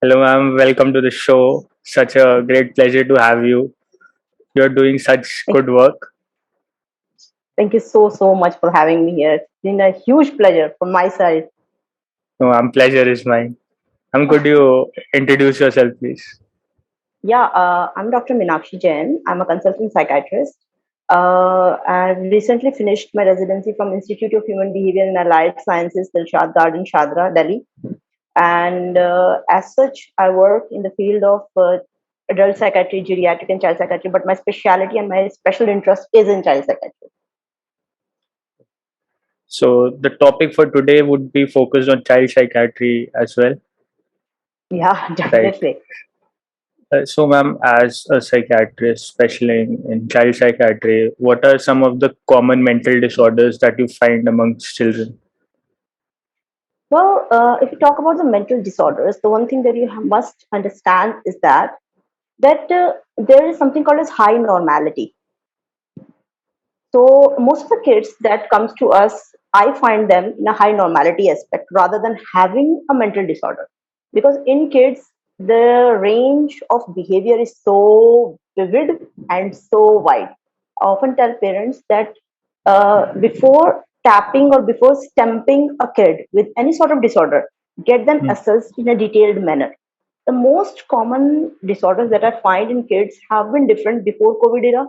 Hello, ma'am. Welcome to the show. Such a great pleasure to have you. You're doing such Thank, good work. thank you so much for having me here. It's been a huge pleasure from my side. No, ma'am, pleasure is mine. Could you introduce yourself, please? Yeah, I'm Dr. Meenakshi Jain. I'm a consultant psychiatrist. I've recently finished my residency from Institute of Human Behavior and Allied Sciences, Dilshad Garden, Shadra, Delhi. And as such, I work in the field of adult psychiatry, geriatric, and child psychiatry. But my specialty and my special interest is in child psychiatry. So, the topic for today would be focused on child psychiatry as well, Yeah, right? definitely. So, ma'am, as a psychiatrist, especially in child psychiatry, what are some of the common mental disorders that you find amongst children? Well, if you talk about the mental disorders, the one thing that you must understand is that there is something called as high normality. So most of the kids that comes to us, I find them in a high normality aspect rather than having a mental disorder. Because in kids, the range of behavior is so vivid and so wide. I often tell parents that before tapping or before stamping a kid with any sort of disorder, get them Hmm. assessed in a detailed manner. The most common disorders that I find in kids have been different before COVID era,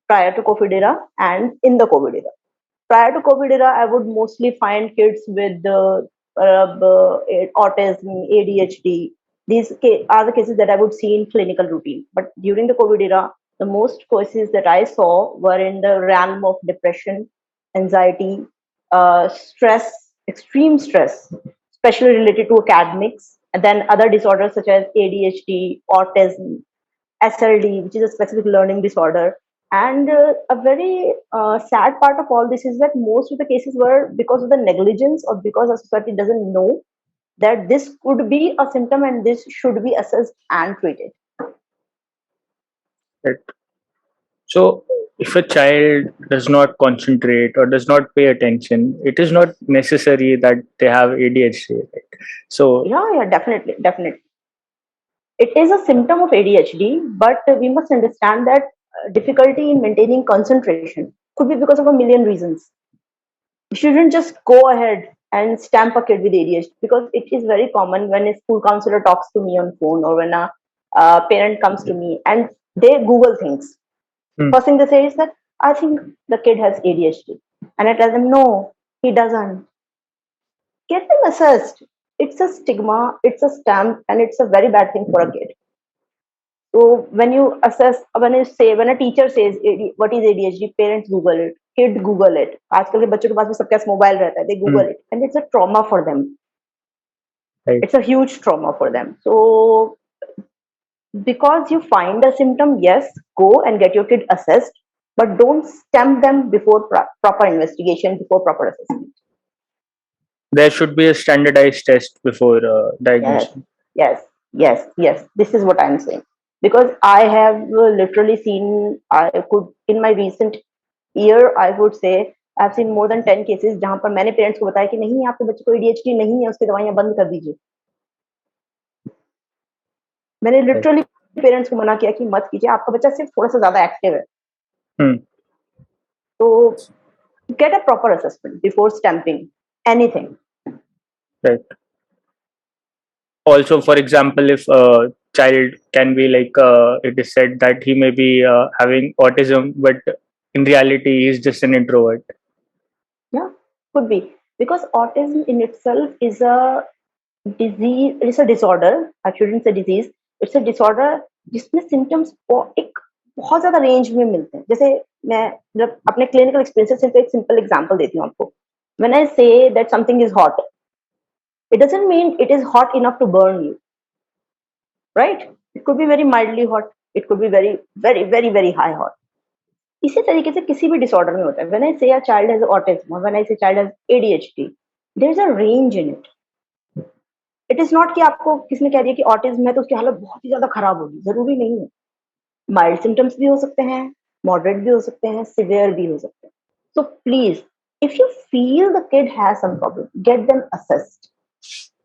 prior to COVID era, and in the COVID era. Prior to COVID era, I would mostly find kids with autism, ADHD. Are the cases that I would see in clinical routine. But during the COVID era, the most cases that I saw were in the realm of depression, anxiety, stress, extreme stress, especially related to academics, and then other disorders such as ADHD, autism, SLD, which is a specific learning disorder. And a very sad part of all this is that most of the cases were because of the negligence or because the society doesn't know that this could be a symptom and this should be assessed and treated. Right. So, if a child does not concentrate or does not pay attention, it is not necessary that they have ADHD. Right? So, Yeah, definitely, definitely. It is a symptom of ADHD, but we must understand that difficulty in maintaining concentration could be because of a million reasons. You shouldn't just go ahead and stamp a kid with ADHD because it is very common when a school counselor talks to me on phone or when a parent comes to me and they Google things. hmm, First thing they say is that I think the kid has ADHD, and I tell them no, he doesn't. Get them assessed. It's a stigma, it's a stamp, and it's a very bad thing for a kid. So when a teacher says what is ADHD, parents Google it, kid Google it. आजकल के बच्चों के पास में सबके पास mobile रहता है. They hmm, Google it, and it's a trauma for them. right. It's a huge trauma for them. So because you find a symptom, yes, go and get your kid assessed, but don't stamp them before proper investigation, before proper assessment. There should be a standardized test before Yes, diagnosing. yes. This is what I'm saying. Because I have literally seen, I could, in my recent year, I would say, I've seen more than 10 cases जहां पर मैंने parents को बताया कि नहीं आपके बच्चे को ADHD नहीं है उसकी दवाइयां बंद कर दीजिए. मैंने Right. लिटरली पेरेंट्स को मना किया कि मत कीजिए आपका बच्चा सिर्फ थोड़ा सा ज्यादा एक्टिव है. Hmm, तो get a proper assessment before stamping anything. right. Also, for example, if a child can be like, it is said that he may be having autism, but in reality, he's just an introvert. Yeah, could be because autism in itself is a disease. It's a disorder. I shouldn't say disease. It's a disorder जिसमें symptoms एक बहुत ज्यादा range में मिलते हैं. जैसे मैं जब अपने क्लिनिकल एक्सपीरियंस से एक सिंपल एग्जांपल देती हूँ आपको. When I say that something is hot, it doesn't mean it is hot enough to burn you, right? It could be very mildly hot. It could be very high hot. इसी तरीके से किसी भी disorder में होता है. When I say a child has autism, when I say child has ADHD, there is a range in it. It is not कि आपको किसने कह दिया कि ऑटिज्म है तो उसकी हालत बहुत ही ज्यादा खराब होगी. जरूरी नहीं है. माइल्ड सिम्टम्स भी हो सकते हैं, मॉडरेट भी हो सकते हैं, सिवियर भी हो सकते हैं. So please, if you feel the kid has some problem, get them assessed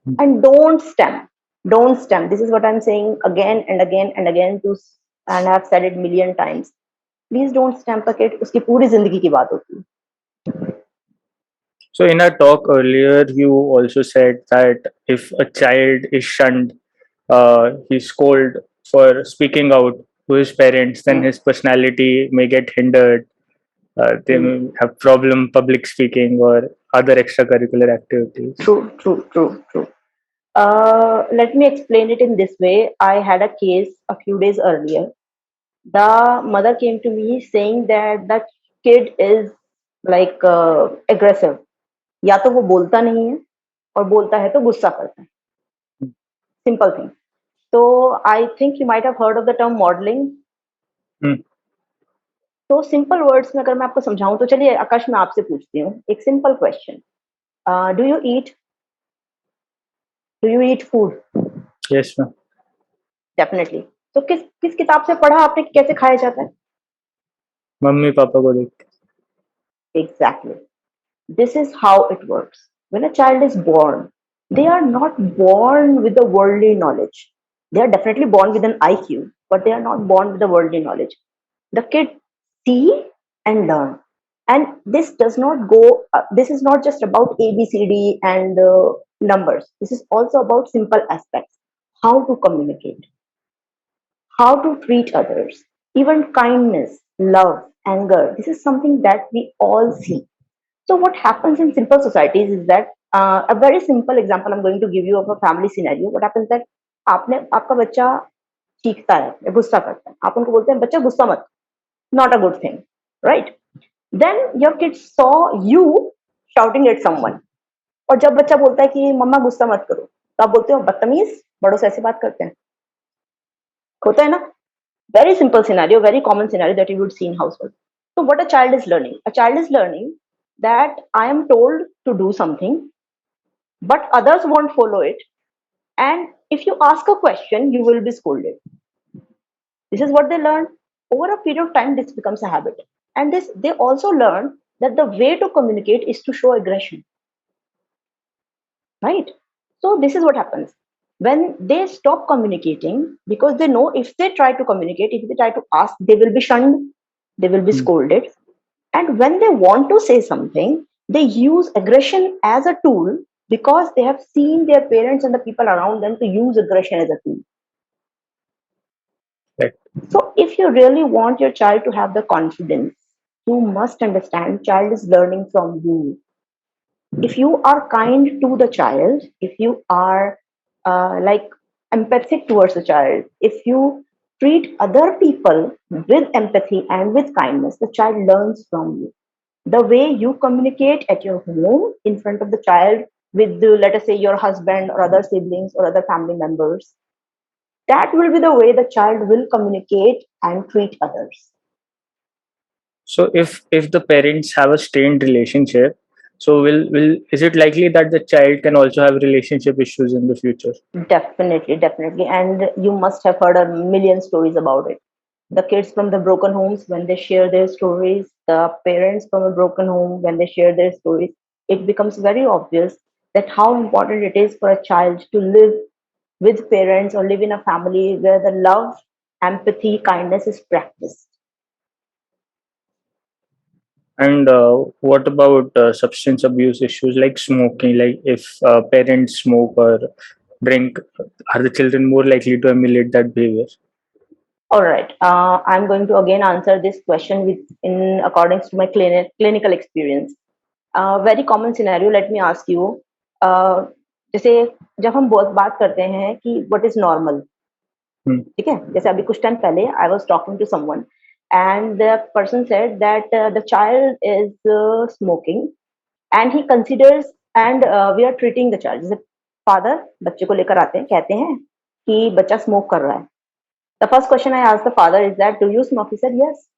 Hmm. and don't stamp. Don't stamp. This is what I'm saying again and again and again to, and I've said it million times. Please don't stamp a kid. उसकी पूरी जिंदगी की बात होती है. So in our talk earlier, you also said that if a child is shunned, he's scolded for speaking out to his parents, then his personality may get hindered. They may have problem public speaking or other extracurricular activities. True. Let me explain it in this way. I had a case a few days earlier. The mother came to me saying that the kid is like aggressive. या तो वो बोलता नहीं है और बोलता है तो गुस्सा करता है. Simple thing. So I think you might have heard of the term modeling. Hmm. तो सिंपल वर्ड्स में अगर मैं आपको समझाऊं तो चलिए आकाश मैं आपसे पूछती हूँ एक simple question. Do you eat food? Yes, ma'am. Definitely. तो किस किस किताब से पढ़ा आपने कि कैसे खाया जाता है? मम्मी पापा को देख के. Exactly. This is how it works. When a child is born, they are not born with the worldly knowledge. They are definitely born with an IQ, but they are not born with the worldly knowledge. The kid see and learn. And this does not go, this is not just about ABCD and numbers. This is also about simple aspects. How to communicate, how to treat others, even kindness, love, anger. This is something that we all see. So what happens in simple societies is that a very simple example I'm going to give you of a family scenario. What happens that आपने आपका बच्चा चीखता है या गुस्सा करता है, आप उनको बोलते हैं बच्चा गुस्सा मत, not a good thing, right? Then your kids saw you shouting at someone. और जब बच्चा बोलता है कि मम्मा गुस्सा मत करो, तो आप बोलते हो बदतमीज, बड़ों से ऐसे बात करते हैं. होता है ना? Very simple scenario, very common scenario that you would see in household. So what a child is learning? A child is learning that I am told to do something, but others won't follow it. And if you ask a question, you will be scolded. This is what they learn. Over a period of time, this becomes a habit. And this they also learn that the way to communicate is to show aggression. Right? So this is what happens. When they stop communicating, because they know if they try to communicate, if they try to ask, they will be shunned, they will be scolded. And when they want to say something, they use aggression as a tool because they have seen their parents and the people around them to use aggression as a tool. Right. So if you really want your child to have the confidence, you must understand child is learning from you. If you are kind to the child, if you are like empathic towards the child, if you treat other people with empathy and with kindness, the child learns from you. The way you communicate at your home in front of the child with, let us say, your husband or other siblings or other family members, that will be the way the child will communicate and treat others. So if the parents have a strained relationship, so will is it likely that the child can also have relationship issues in the future? Definitely. And you must have heard a million stories about it. The kids from the broken homes, when they share their stories, the parents from a broken home, when they share their stories, it becomes very obvious that how important it is for a child to live with parents or live in a family where the love, empathy, kindness is practiced. And what about substance abuse issues like smoking? Like if parents smoke or drink, are the children more likely to emulate that behavior? All right. I'm going to again answer this question with in accordance to my clinical experience. Very common scenario. Let me ask you. जैसे जब हम बहुत बात करते हैं कि what is normal, ठीक है? जैसे अभी कुछ टाइम पहले I was talking to someone and the person said that the child is smoking and he considers and we are treating the child. जैसे father बच्चे को लेकर आते हैं, कहते हैं कि बच्चा smoke कर रहा है. The first question I asked the father is that, do you smoke? He said, yes.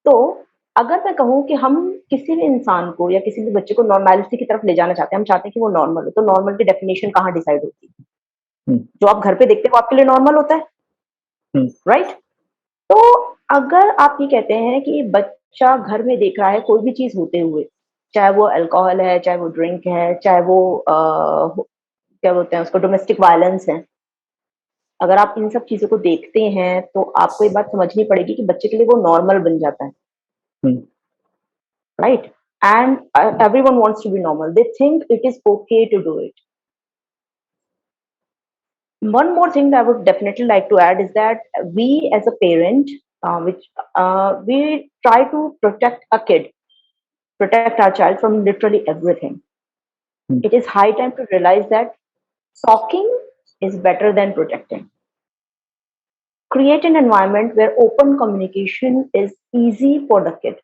तो अगर मैं कहूँ कि हम किसी भी इंसान को या किसी भी बच्चे को नॉर्मलिटी की तरफ ले जाना चाहते हैं, हम चाहते हैं कि वो नॉर्मल हो, तो नॉर्मल की डेफिनेशन कहाँ डिसाइड होती है? जो आप घर पे देखते हैं वो आपके लिए नॉर्मल होता है, राइट? तो अगर आप ये कहते हैं कि बच्चा घर में देख रहा है कोई भी चीज होते हुए, चाहे वो अल्कोहल है, चाहे वो ड्रिंक है, चाहे वो क्या बोलते हैं उसको, डोमेस्टिक वायलेंस है, अगर आप इन सब चीजों को देखते हैं तो आपको ये बात समझनी पड़ेगी कि बच्चे के लिए वो नॉर्मल बन जाता है, Hmm. Right? And everyone wants to be normal, they think it is okay to do it. One more thing that I would definitely like to add is that we as a parent, which we try to protect a kid, protect our child from literally everything. Hmm. It is high time to realize that talking is better than protecting. Create an environment where open communication is easy for the kid.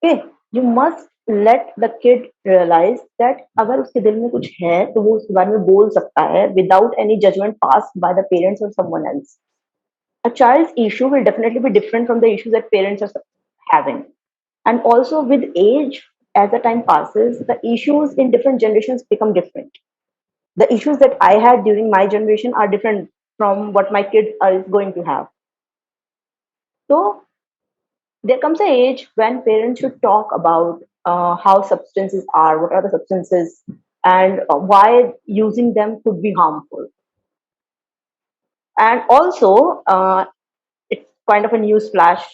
Okay, you must let the kid realize that अगर उसके दिल में कुछ है तो वो उसके बारे में बोल सकता है without any judgment passed by the parents or someone else. A child's issue will definitely be different from the issues that parents are having. And also with age, as the time passes, the issues in different generations become different. The issues that I had during my generation are different from what my kid is going to have. So there comes an age when parents should talk about how substances are, what are the substances, and why using them could be harmful. And also, it's kind of a news flash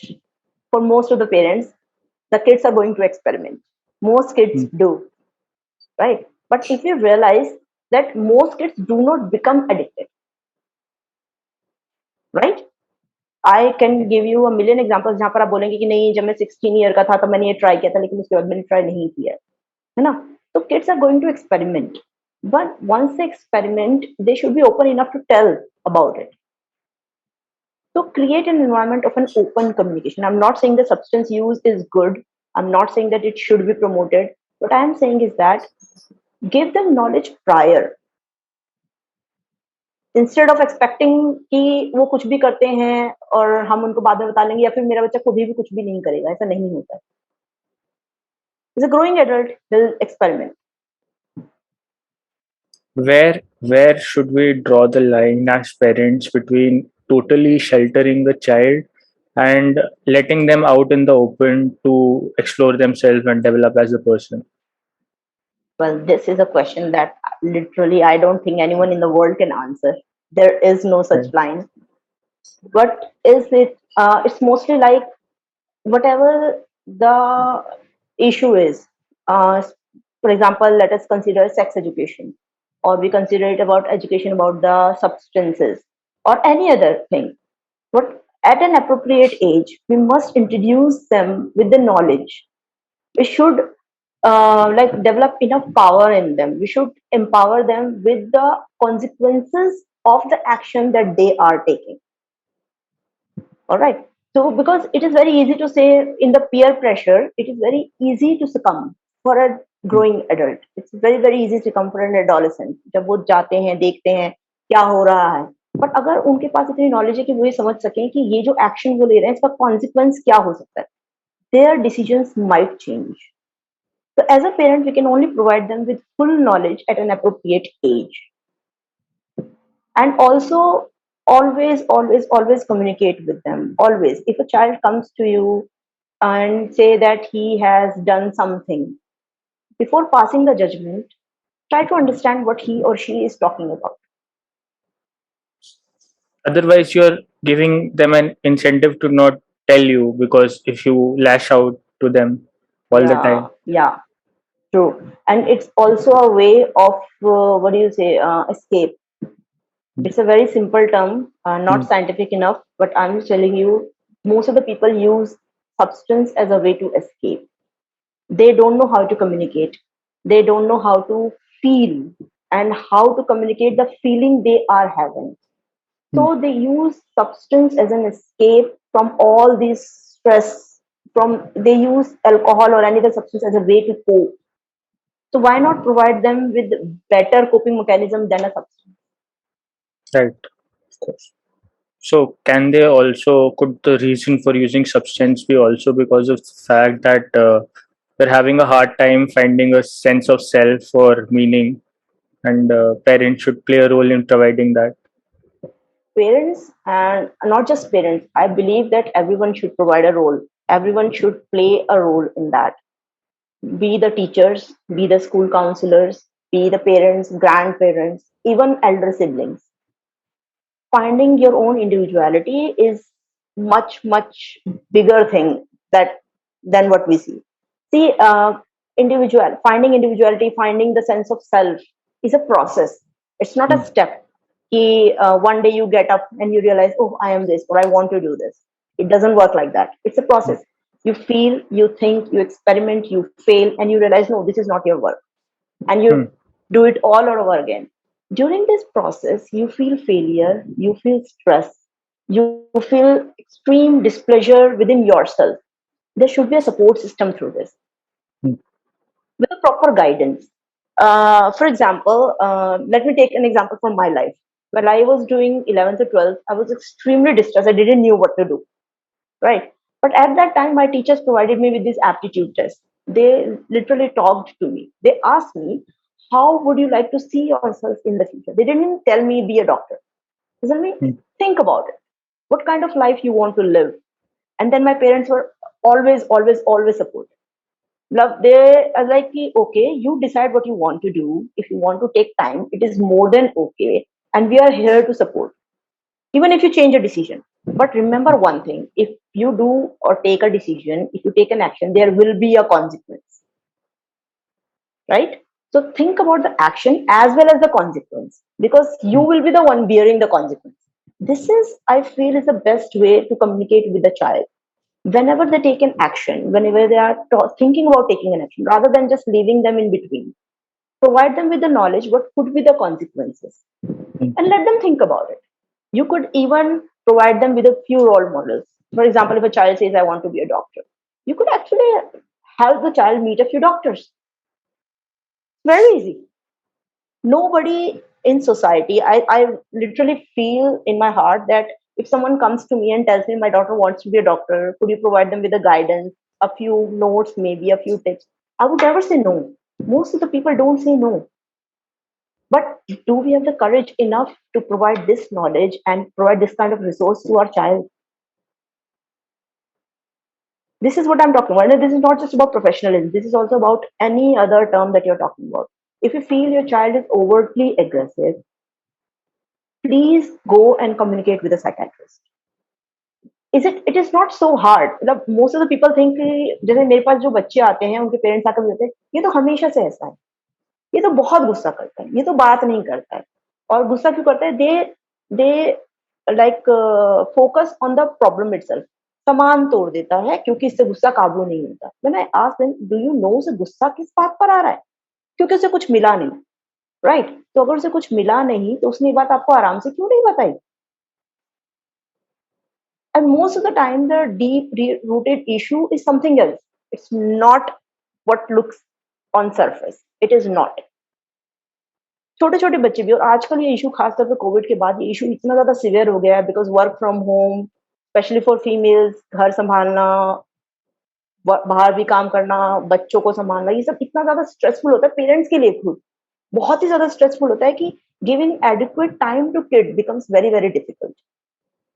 for most of the parents, the kids are going to experiment. Most kids Hmm. do, right? But if you realize that most kids do not become addicted, right? I can give you a million examples जहां पर आप बोलेंगे कि नहीं जब मैं 16 year का था तब मैंने ये ट्राई किया था लेकिन उसके बाद मैंने ट्राई नहीं किया है ना? तो kids are going to experiment, but once they experiment they should be open enough to tell about it. So create an environment of an open communication. I'm not saying the substance use is good. I'm not saying that it should be promoted. What I am saying is that give them knowledge prior. Instead of expecting कि वो कुछ भी करते हैं और हम उनको बाद में बता लेंगे या फिर मेरा बच्चा कभी भी कुछ भी नहीं करेगा, ऐसा नहीं होता है. He's a growing adult, he'll experiment. Where should we draw the line as parents between totally sheltering the child and letting them out in the open to explore themselves and develop as a person? Well, this is a question that literally I don't think anyone in the world can answer. There is no such Right. line. What is it? It's mostly like whatever the issue is. For example, let us consider sex education, or we consider it about education about the substances, or any other thing. But at an appropriate age, we must introduce them with the knowledge. We should like develop enough power in them. We should empower them with the consequences of the action that they are taking. All right. So, because it is very easy to say in the peer pressure, it is very easy to succumb for a Hmm. growing adult. It's very easy to succumb for an adolescent. जब वो जाते हैं देखते हैं क्या हो रहा है, बट अगर उनके पास इतनी नॉलेज है कि वो ये समझ सकें कि ये जो एक्शन वो ले रहे हैं इसका कॉन्सिक्वेंस क्या हो सकता है, their decisions might change. So as a parent, we can only provide them with full knowledge at an appropriate age. And also always communicate with them. Always. If a child comes to you and say that he has done something, before passing the judgment, try to understand what he or she is talking about. Otherwise, you're giving them an incentive to not tell you, because if you lash out to them all the Yeah, time. yeah, true. And it's also a way of what do you say, escape. It's a very simple term, Hmm. not scientific enough, but I'm just telling you, most of the people use substance as a way to escape. They don't know how to communicate. They don't know how to feel and how to communicate the feeling they are having. Hmm. So they use substance as an escape from all this stress. From they use alcohol or any other substance as a way to cope. So why not provide them with better coping mechanism than a substance? Right. Of course. So, could the reason for using substance be also because of the fact that they're having a hard time finding a sense of self or meaning, and parents should play a role in providing that? Parents, and not just parents, I believe that everyone should provide a role. Everyone should play a role in that. Be the teachers, be the school counselors, be the parents, grandparents, even elder siblings. Finding your own individuality is much bigger thing that than what we see. See, finding individuality, finding the sense of self is a process. It's not a mm, step. One day you get up and you realize, oh, I am this, or I want to do this. It doesn't work like that. It's a mm, process. You feel, you think, you experiment, you fail, and you realize, no, this is not your work, and you mm, do it all over again. During this process, you feel failure, you feel stress, you feel extreme displeasure within yourself. There should be a support system through this mm, with a proper guidance. For example, let me take an example from my life. When I was doing 11th or 12th, I was extremely distressed. I didn't know what to do, right? But at that time, my teachers provided me with this aptitude test. They literally talked to me. They asked me, how would you like to see yourself in the future? They didn't tell me be a doctor. They told me, mm, think about it. What kind of life you want to live? And then my parents were always supportive. Love, they are like, okay, you decide what you want to do. If you want to take time, it is more than okay. And we are here to support, even if you change a decision. But remember one thing, if you do or take a decision, if you take an action, there will be a consequence, right? So think about the action as well as the consequence, because you mm, will be the one bearing the consequence. This is, I feel, is the best way to communicate with the child. Whenever they take an action, whenever they are thinking about taking an action, rather than just leaving them in between, provide them with the knowledge what could be the consequences, mm, and let them think about it. You could even provide them with a few role models. For example, if a child says, I want to be a doctor, you could actually help the child meet a few doctors. Very easy. Nobody in society, I literally feel in my heart that if someone comes to me and tells me my daughter wants to be a doctor, could you provide them with a guidance, a few notes, maybe a few tips? I would never say no. Most of the people don't say no. But do we have the courage enough to provide this knowledge and provide this kind of resource to our child? This is what I'm talking about. And this is not just about professionalism, this is also about any other term that you're talking about. If you feel your child is overtly aggressive, please go and communicate with a psychiatrist. It is not so hard. मतलब most of the people think कि जैसे मेरे पास जो बच्चे आते हैं उनके parents आकर बोलते हैं ये तो हमेशा से ऐसा है, ये तो बहुत गुस्सा करता है, ये तो बात नहीं करता है। और गुस्सा क्यों करता है? They like focus on the problem itself. सामान तोड़ देता है क्योंकि इससे गुस्सा काबू नहीं होता। When I ask them, do you know उसे गुस्सा किस बात पर आ रहा है? क्योंकि उसे कुछ मिला नहीं, राइट? तो अगर उसे कुछ मिला नहीं तो उसने ये बात आपको आराम से क्यों नहीं बताई? And most of the time, the deep rooted issue is something else. It's not what looks on surface. It is not. छोटे छोटे बच्चे भी, और आजकल ये इशू खासतौर पे कोविड के बाद ये इशू इतना ज्यादा सिवियर हो गया है because work from home, specially for females, घर संभालना, बाहर भी काम करना, बच्चों को संभालना, ये सब इतना ज्यादा स्ट्रेसफुल होता है पेरेंट्स के लिए खुद। बहुत ही ज्यादा स्ट्रेसफुल होता है कि giving adequate time to kid becomes very very difficult.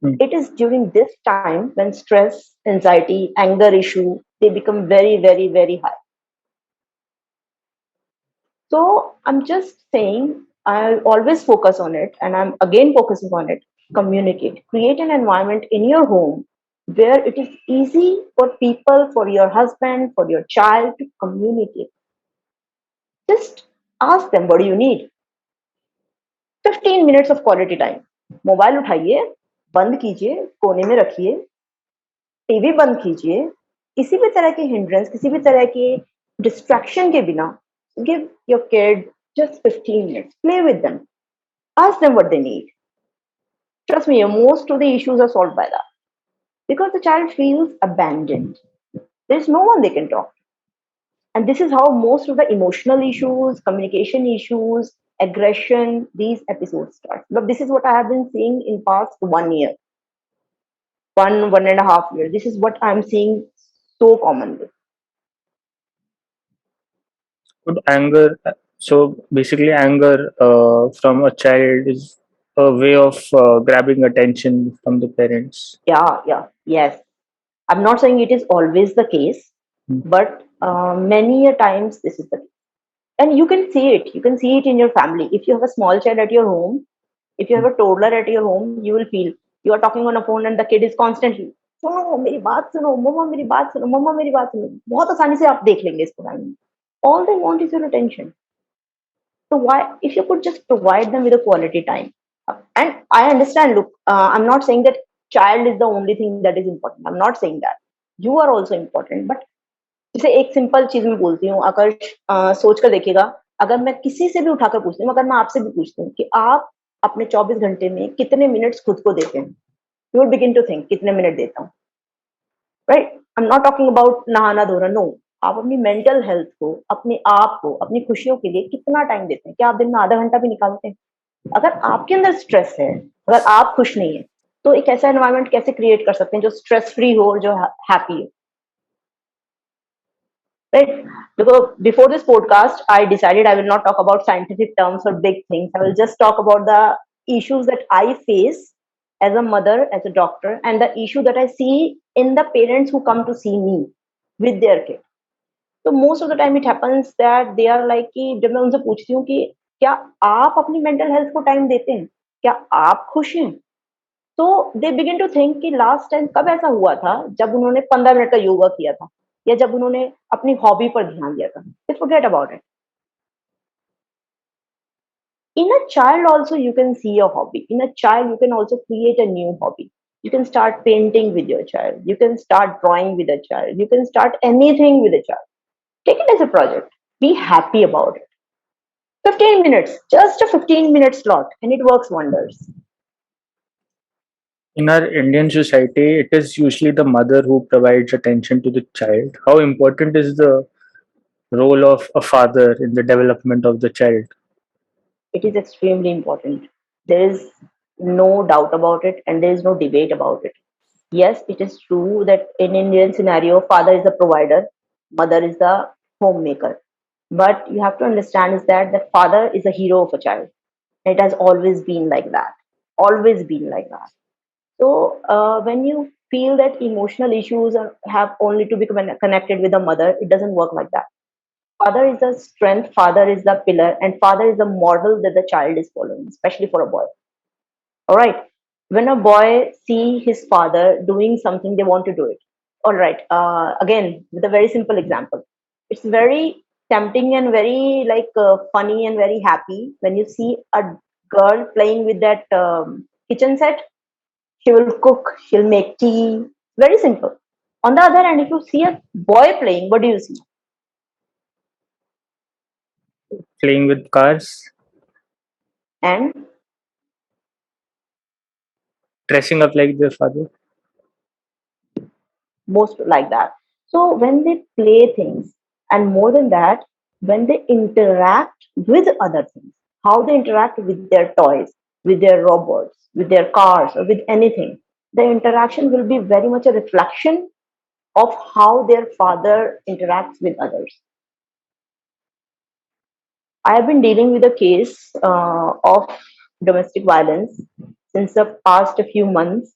mm. It is during this time when stress, anxiety, anger issue, they become very, very, very high. So I'm just saying, I always focus on it, and I'm again focusing on it. Communicate, create an environment in your home where it is easy for people, for your husband, for your child to communicate. Just ask them, what do you need? 15 minutes of quality time. Mobile उठाइए, बंद कीजिए, कोने में रखिए, TV बंद कीजिए, किसी भी तरह के हिंड्रेंस, किसी भी तरह के डिस्ट्रैक्शन के बिना, give your kid just 15 minutes, play with them, ask them what they need. Trust me, most of the issues are solved by that, because the child feels abandoned. There's no one they can talk to. And this is how most of the emotional issues, communication issues, aggression, these episodes start. But this is what I have been seeing in past 1 year, 1.5 years. This is what I'm seeing so commonly. Could anger, so basically, anger from a child is a way of grabbing attention from the parents. Yeah, yes. I'm not saying it is always the case, Mm, but many a times this is the case. And you can see it. You can see it in your family. If you have a small child at your home, if you have a toddler at your home, you will feel you are talking on a phone and the kid is constantly सुनो मेरी बात सुनो मम्मा मेरी बात सुनो मम्मा मेरी बात सुनो बहुत आसानी से आप देख लेंगे इसको टाइम में all they want is your attention. So why, if you could just provide them with a quality time, and I understand. Look, I'm not saying that child is the only thing that is important. I'm not saying that. You are also important. But जैसे एक simple चीज मैं बोलती हूँ, आकर्ष सोच कर देखिएगा, अगर मैं किसी से भी उठाकर पूछती हूँ, अगर मैं आपसे भी पूछती हूँ कि आप अपने 24 घंटे में कितने मिनट्स खुद को देते हैं, you would begin to think कितने मिनट देता हूँ, right? I am not talking about नहाना धोना, नो। आप अपनी मेंटल हेल्थ को, अपने आप को, अपनी खुशियों के लिए कितना टाइम देते हैं? क्या आप दिन में आधा घंटा भी निकालते हैं? अगर आपके अंदर स्ट्रेस है, अगर आप खुश नहीं है, तो एक ऐसा एनवायरनमेंट कैसे क्रिएट कर सकते हैं जो स्ट्रेस फ्री हो और जो हैप्पी हो, right? Because before this podcast, I decided I will not talk about scientific terms or big things. I will just talk about the issues that I face as a mother, as a doctor, and the issue that I see in the parents who come to see me with their kid. So most of the time it happens that they are like कि जब मैं उनसे पूछती हूँ कि क्या आप अपनी मेंटल हेल्थ को टाइम देते हैं, क्या आप खुश हैं, तो दे बिगिन टू थिंक कि लास्ट टाइम कब ऐसा हुआ था जब उन्होंने 15 मिनट का योगा किया था, या जब उन्होंने अपनी हॉबी पर ध्यान दिया था. They forget about it. In a child also you can see a hobby. In a child you can also create a new hobby. You can start painting with your child. You can start drawing with a child. You can start anything with a child. Take it as a project. Be happy about it. 15 minutes, just a 15-minute slot, and it works wonders. In our Indian society, it is usually the mother who provides attention to the child. How important is the role of a father in the development of the child? It is extremely important. There is no doubt about it, and there is no debate about it. Yes, it is true that in Indian scenario, father is the provider, mother is the homemaker. But you have to understand is that the father is a hero of a child. It has always been like that. Always been like that. So when you feel that emotional issues have only to be connected with the mother, it doesn't work like that. Father is the strength, father is the pillar, and father is the model that the child is following, especially for a boy. All right. When a boy see his father doing something, they want to do it. All right. Again, with a very simple example, it's very tempting and very like funny and very happy when you see a girl playing with that kitchen set. She will cook. She'll make tea. Very simple. On the other hand, if you see a boy playing, what do you see? Playing with cars, And dressing up like their father. most like that. So when they play things, and more than that, when they interact with other things, how they interact with their toys, with their robots, with their cars, or with anything, the interaction will be very much a reflection of how their father interacts with others. I have been dealing with a case of domestic violence since the past few months,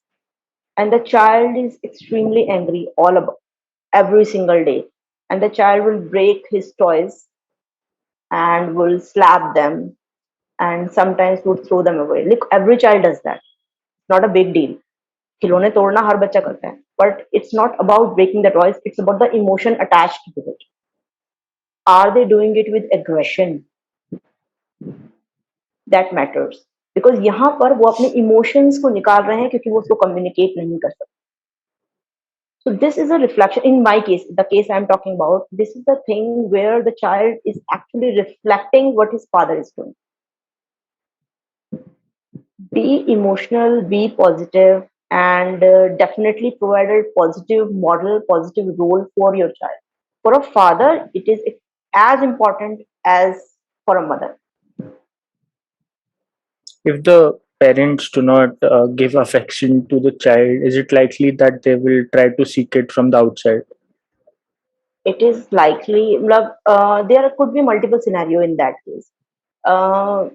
and the child is extremely angry all about every single day, and the child will break his toys and will slap them and sometimes would throw them away. Look, every child does that. It's not a big deal. खिलौने तोड़ना हर बच्चा करता है, but it's not about breaking the toys, it's about the emotion attached with it. Are they doing it with aggression? That matters, because यहाँ पर वो अपने emotions को निकाल रहे हैं क्योंकि वो उसको communicate नहीं कर सकते. So this is a reflection. In my case, the case I'm talking about, this is the thing where the child is actually reflecting what his father is doing. Be emotional, be positive, and definitely provide a positive model, positive role for your child. For a father, it is as important as for a mother. If the parents do not give affection to the child, is it likely that they will try to seek it from the outside? It is likely, there could be multiple scenario in that case. Uh,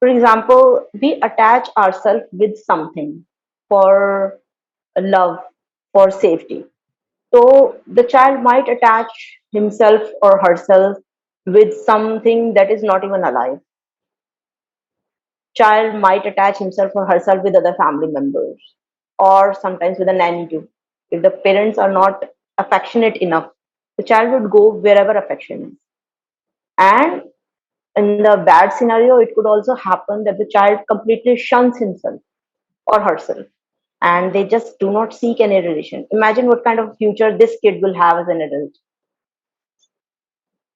for example, we attach ourselves with something for love, for safety. So the child might attach himself or herself with something that is not even alive. Child might attach himself or herself with other family members, or sometimes with a nanny too. If the parents are not affectionate enough, the child would go wherever affection is. And in the bad scenario, it could also happen that the child completely shuns himself or herself, and they just do not seek any relation. Imagine what kind of future this kid will have as an adult.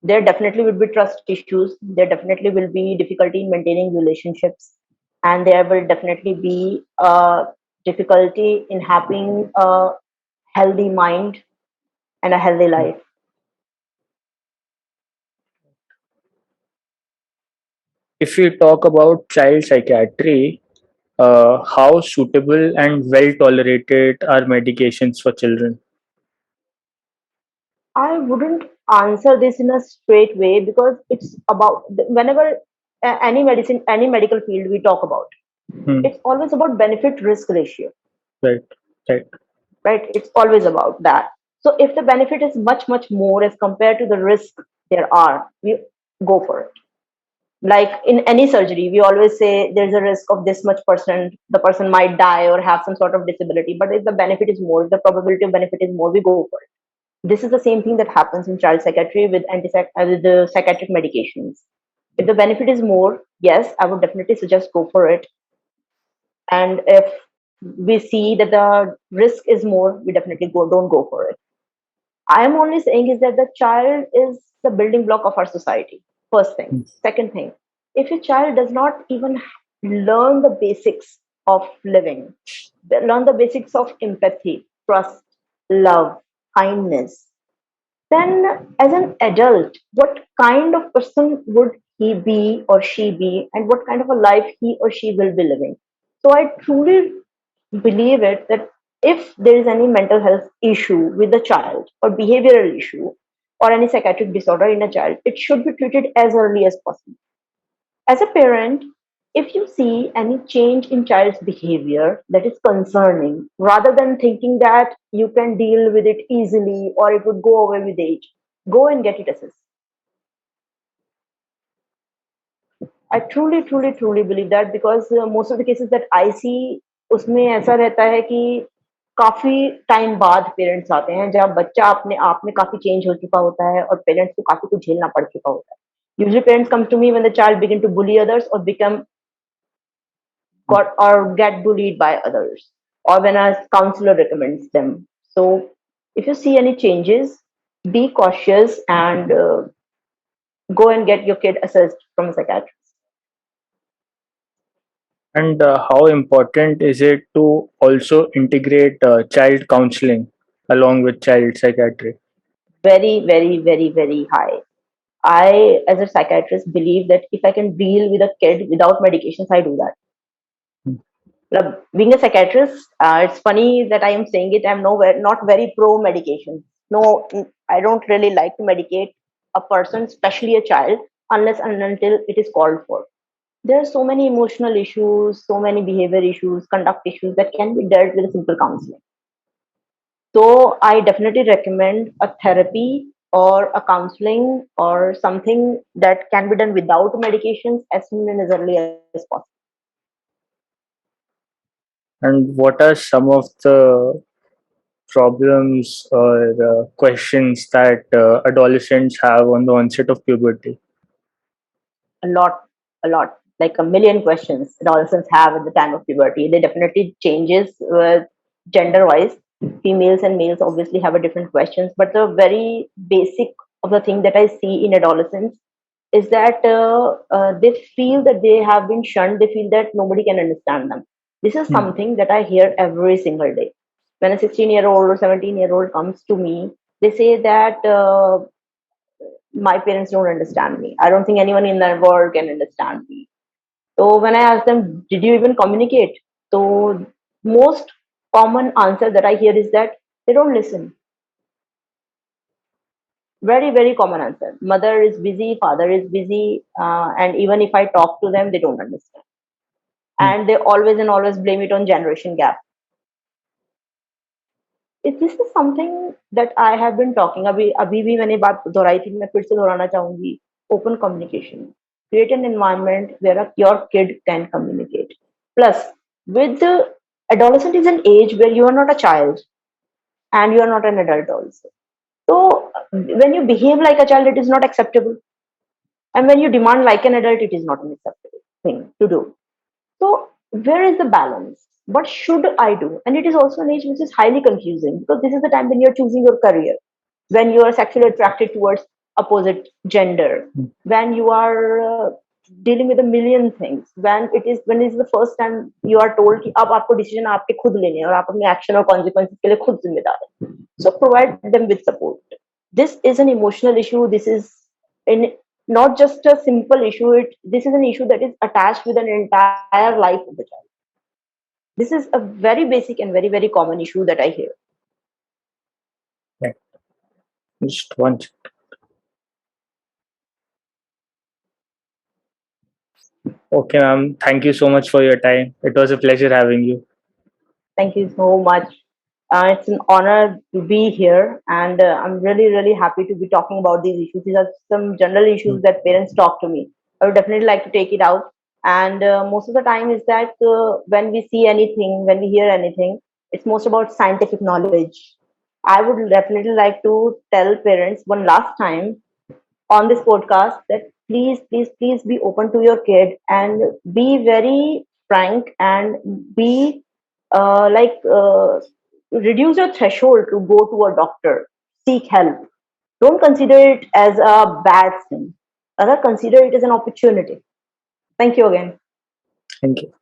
There definitely will be trust issues, there definitely will be difficulty in maintaining relationships, and there will definitely be difficulty in having a healthy mind and a healthy life. If we talk about child psychiatry, how suitable and well tolerated are medications for children? I wouldn't answer this in a straight way because it's about whenever any medicine, any medical field we talk about, Hmm. it's always about benefit risk ratio, Right, right. right? It's always about that. So if the benefit is much, much more as compared to the risk there are, we go for it. Like in any surgery, we always say there's a risk of this much percent, the person might die or have some sort of disability. But if the benefit is more, the probability of benefit is more, we go for it. This is the same thing that happens in child psychiatry with with the psychiatric medications. If the benefit is more, yes, I would definitely suggest go for it. And if we see that the risk is more, we definitely don't go for it. I am only saying is that the child is the building block of our society. First thing. Hmm. Second thing, if your child does not even learn the basics of living, learn the basics of empathy, trust, love, kindness, then as an adult, what kind of person would he be or she be, and what kind of a life he or she will be living? So I truly believe it that if there is any mental health issue with a child or behavioral issue or any psychiatric disorder in a child, it should be treated as early as possible. As a parent, if you see any change in child's behavior that is concerning, rather than thinking that you can deal with it easily or it would go away with age, go and get it assessed. I truly, truly, truly believe that because most of the cases that I see, उसमें ऐसा रहता है कि काफी time बाद parents आते हैं जब बच्चा अपने आप में काफी चेंज हो चुका होता है और पेरेंट्स को काफी कुछ झेलना पड़ चुका होता है. Usually parents come to me when the child begin to bully others or become got or get bullied by others or when a counselor recommends them. So if you see any changes, be cautious and go and get your kid assessed from a psychiatrist. And how important is it to also integrate child counseling along with child psychiatry? Very, very, very, very high. I, as a psychiatrist, believe that if I can deal with a kid without medications, I do that. Hmm. Being a psychiatrist, it's funny that I am saying it. I'm not very pro medication. No, I don't really like to medicate a person, especially a child, unless and until it is called for. There are so many emotional issues, so many behavior issues, conduct issues that can be dealt with a simple counseling. So I definitely recommend a therapy or a counseling or something that can be done without medications as soon and as early as possible. And what are some of the problems or questions that adolescents have on the onset of puberty? A lot, a lot, like a million questions adolescents have at the time of puberty. They definitely changes gender wise. Females and males obviously have a different questions, but the very basic of the thing that I see in adolescents is that they feel that they have been shunned. They feel that nobody can understand them. This is Hmm. something that I hear every single day. When a 16-year-old or 17-year-old comes to me, they say that my parents don't understand me. I don't think anyone in the world can understand me. So when I ask them, did you even communicate? So most common answer that I hear is that they don't listen. Very, very common answer. Mother is busy, father is busy, and even if I talk to them, they don't understand. Hmm. And they always and always blame it on generation gap. This is something that I have been talking. अभी अभी भी मैंने बात दोहराई थी, मैं फिर से दोहराना चाहूंगी. open communication. Create an environment where your kid can communicate. Plus, with the adolescent is an age where you are not a child and you are not an adult also. So when you behave like a child, it is not acceptable. And when you demand like an adult, it is not an acceptable thing to do. So where is the balance? What should I do? And it is also an age which is highly confusing because this is the time when you're choosing your career, when you are sexually attracted towards opposite gender, when you are dealing with a million things, when it is the first time you are told कि अब आपको decision आपके खुद लेने हैं और आप अपने action और consequences के लिए खुद जिम्मेदार हैं. So provide them with support. This is an emotional issue. This is in not just a simple issue. This is an issue that is attached with an entire life of the child. This is a very basic and very, very common issue that I hear. Yeah. Just one. Okay, ma'am. Thank you so much for your time. It was a pleasure having you. Thank you so much. It's an honor to be here, and I'm really, really happy to be talking about these issues. These are some general issues that parents talk to me. I would definitely like to take it out. And most of the time is that when we see anything, when we hear anything, it's most about scientific knowledge. I would definitely like to tell parents one last time on this podcast that please, please, please be open to your kid and be very frank and be reduce your threshold to go to a doctor, seek help. Don't consider it as a bad thing. Rather, consider it as an opportunity. Thank you again. Thank you.